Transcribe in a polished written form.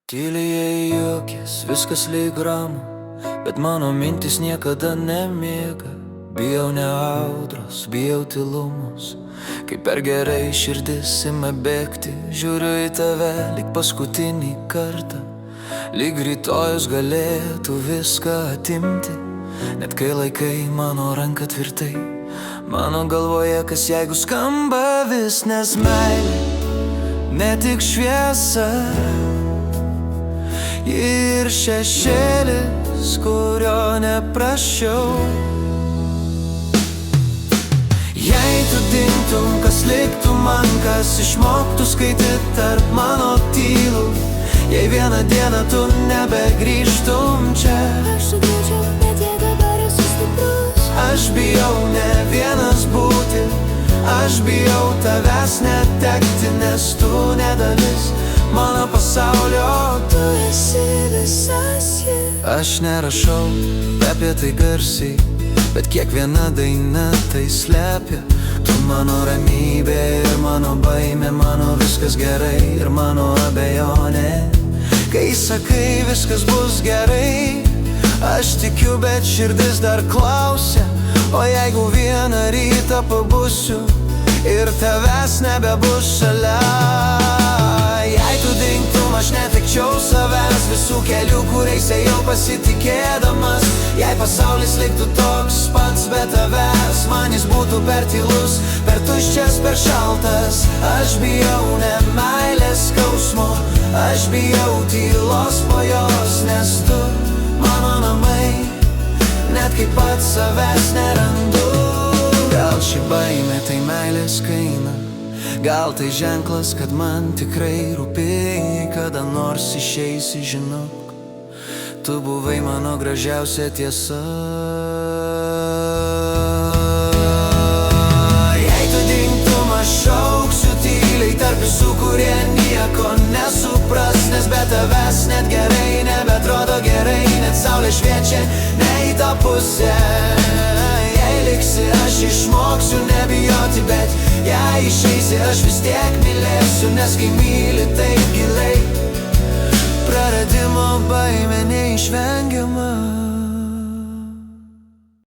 Tyliai juokės, viskas lyg ramu, bet mano mintis niekada nemiega. Bijau ne audros, bijau tylumus, kai per gerai širdis ima bėgti. Žiūriu į tave lyg paskutinį kartą, lyg rytojus galėtų viską atimti. Net kai laikai mano ranką tvirtai, mano galvoje kas jeigu skamba vis, nes meilė ne tik šviesa, ir šešėlis, kurio neprašiau. Jei tu dingtum, kas liktų man, kas išmoktų skaityti tarp mano tylų. Jei vieną dieną tu nebegrįžtum čia, aš sugrįžčiau, bet jei dabar esu stiprus. aš bijau ne vienas būti, aš bijau tavęs netekti, nes tu nedalis mano pasaulio. Tu esi visas jis. Aš nerašau apie tai garsiai, bet kiekviena daina tai slepia. Tu mano ramybė ir mano baimė, mano viskas gerai ir mano abejonė. Kai sakai viskas bus gerai, aš tikiu, bet širdis dar klausia. O jeigu vieną rytą pabusiu ir tavęs nebebus šalia, jei tu dingtum, aš netekčiau savęs, visų kelių, kuriais ėjau pasitikėdamas. Jei pasaulis liktų toks pats be tavęs, man jis būtų per tylus, per tuščias, per šaltas. Aš bijau ne meilės skausmo, aš bijau tylos po jos, nes tu mano namai, net kai pats savęs nerandu. Gal ši baimė tai meilės kaina, gal tai ženklas, kad man tikrai rūpėjai. Kada nors išeisi, žinok, tu buvai mano gražiausia tiesa. Jei tu dingtum, aš šauksiu tyliai tarp visų, kurie nieko nesupras, nes be tavęs net gerai nebetrodo gerai, net saulė šviečia ne į tą pusę. Jei liksi, aš išmoksiu nebijoti, bet jei išeisi, aš vis tiek mylėsiu, nes kai myli taip giliai, praradimo baimė neišvengiama.